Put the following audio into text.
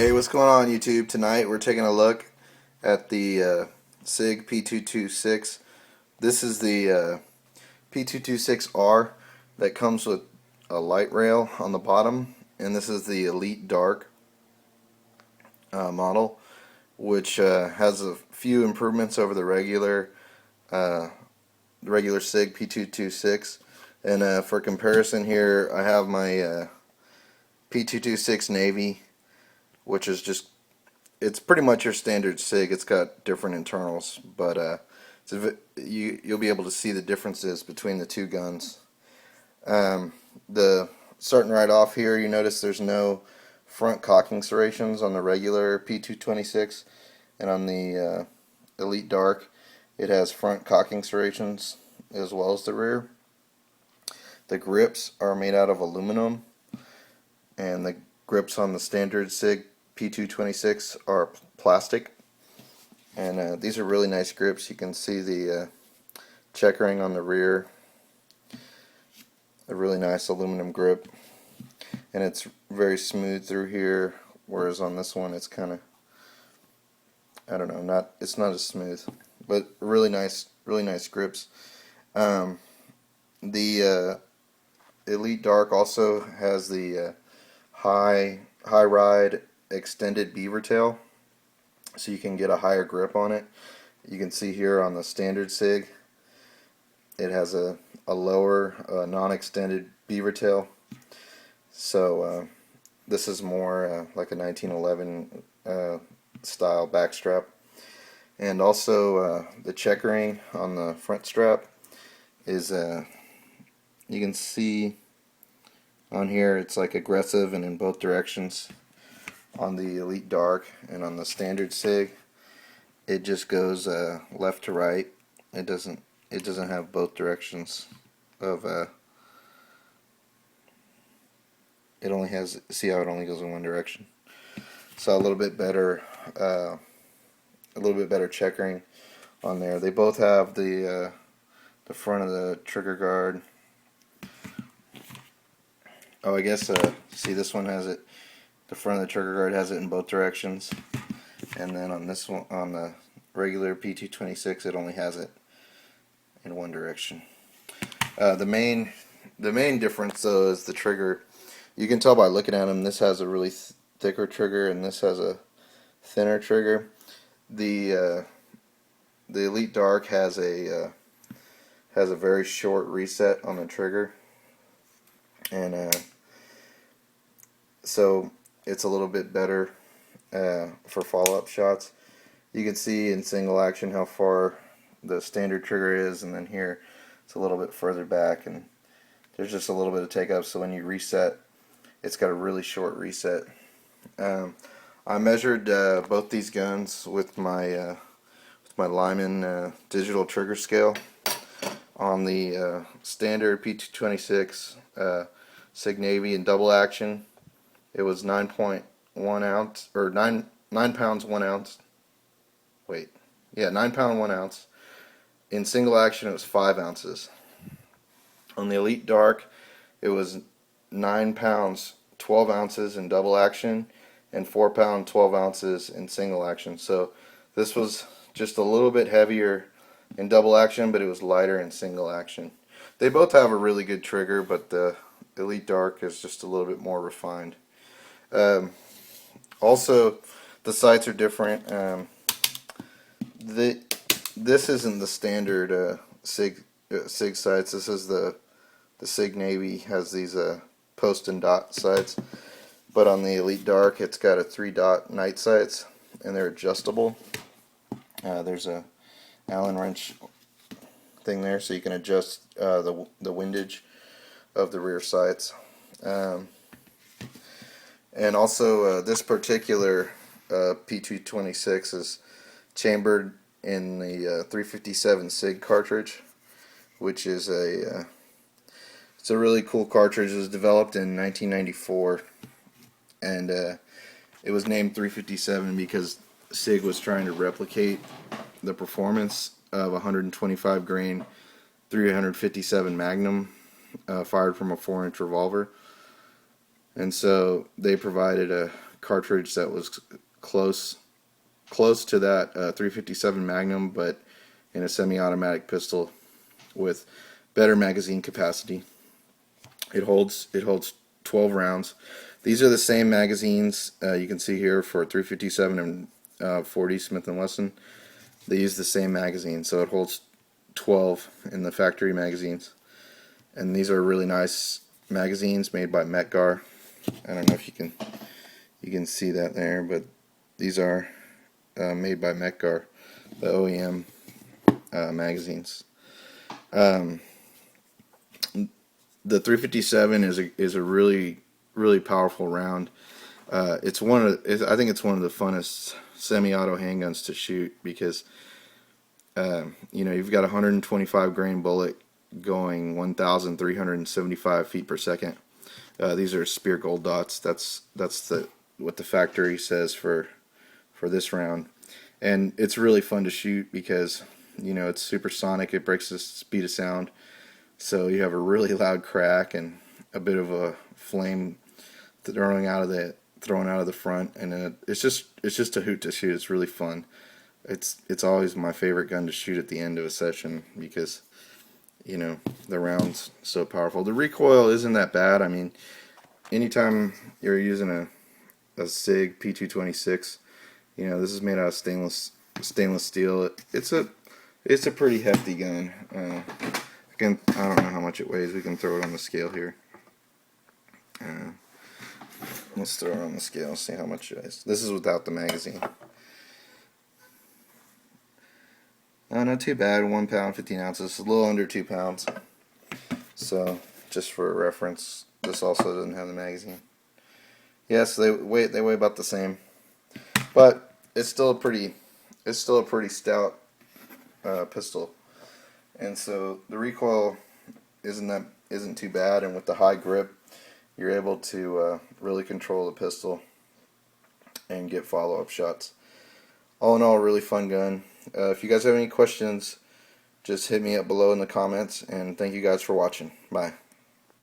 Hey, what's going on YouTube? Tonight we're taking a look at the Sig P226. This is the P226R that comes with a light rail on the bottom, and this is the Elite Dark model, which has a few improvements over the regular Sig P226. And for comparison here, I have my P226 Navy, which is it's pretty much your standard SIG. It's got different internals, but you'll be able to see the differences between the two guns. Starting right off here, you notice there's no front cocking serrations on the regular P226, and on the Elite Dark, it has front cocking serrations as well as the rear. The grips are made out of aluminum, and the grips on the standard SIG P226 are plastic, and these are really nice grips. You can see the checkering on the rear, a really nice aluminum grip, and it's very smooth through here, whereas on this one it's kind of, I don't know, it's not as smooth, but really nice grips. The Elite Dark also has the high ride extended beaver tail, so you can get a higher grip on it. You can see here on the standard SIG it has a lower non-extended beaver tail, so this is more like a 1911 style backstrap. And also the checkering on the front strap is you can see on here it's like aggressive and in both directions. On the Elite Dark and on the standard SIG, it just goes left to right. It doesn't have both directions of it only has, see how it only goes in one direction. So a little bit better checkering on there. They both have the front of the trigger guard. Oh, I guess see, this one has it. The front of the trigger guard has it in both directions, and then on this one, on the regular P226, it only has it in one direction. The main difference though is the trigger. You can tell by looking at them. This has a really thicker trigger, and this has a thinner trigger. The Elite Dark has a very short reset on the trigger, and so it's a little bit better for follow-up shots. You can see in single action how far the standard trigger is, and then here it's a little bit further back, and there's just a little bit of take up, so when you reset, it's got a really short reset. I measured both these guns with my Lyman digital trigger scale. On the standard P226 SIG Navy in double action, it was 9.1 ounce, or 9 pounds 1 ounce. Wait, yeah, 9 pound 1 ounce. In single action, it was 5 ounces. On the Elite Dark, it was 9 pounds 12 ounces in double action, and 4 pound 12 ounces in single action. So this was just a little bit heavier in double action, but it was lighter in single action. They both have a really good trigger, but the Elite Dark is just a little bit more refined. Also, the sights are different. This isn't the standard SIG sights. This is the SIG Navy has these post and dot sights, but on the Elite Dark, it's got a 3-dot night sights, and they're adjustable. There's a Allen wrench thing there, so you can adjust the windage of the rear sights. And also, this particular P226 is chambered in the 357 SIG cartridge, which is it's a really cool cartridge. It was developed in 1994, and it was named 357 because SIG was trying to replicate the performance of 125 grain 357 Magnum fired from a 4-inch revolver. And so they provided a cartridge that was close to that 357 Magnum, but in a semi-automatic pistol with better magazine capacity. It holds 12 rounds. These are the same magazines you can see here for 357 and 40 Smith & Wesson. They use the same magazine, so it holds 12 in the factory magazines. And these are really nice magazines made by Metgar. I don't know if you can see that there, but these are made by Metgar, the OEM magazines. The 357 is a really powerful round. I think it's one of the funnest semi-auto handguns to shoot because you've got a 125 grain bullet going 1,375 feet per second. These are Spear Gold dots. That's what the factory says for this round, and it's really fun to shoot because it's supersonic. It breaks the speed of sound, so you have a really loud crack and a bit of a flame thrown out of the front, and it's just a hoot to shoot. It's really fun. It's always my favorite gun to shoot at the end of a session because the round's so powerful. The recoil isn't that bad. I mean, anytime you're using a Sig P226, this is made out of stainless steel. It's a pretty hefty gun. Again, I don't know how much it weighs. We can throw it on the scale here. Let's throw it on the scale, see how much it is. This is without the magazine. Not too bad, 1 pound, 15 ounces, a little under 2 pounds. So, just for reference, this also doesn't have the magazine. Yes, they weigh about the same, but it's still a pretty stout pistol, and so the recoil isn't too bad, and with the high grip, you're able to really control the pistol and get follow-up shots. All in all, a really fun gun. If you guys have any questions, just hit me up below in the comments, and thank you guys for watching. Bye.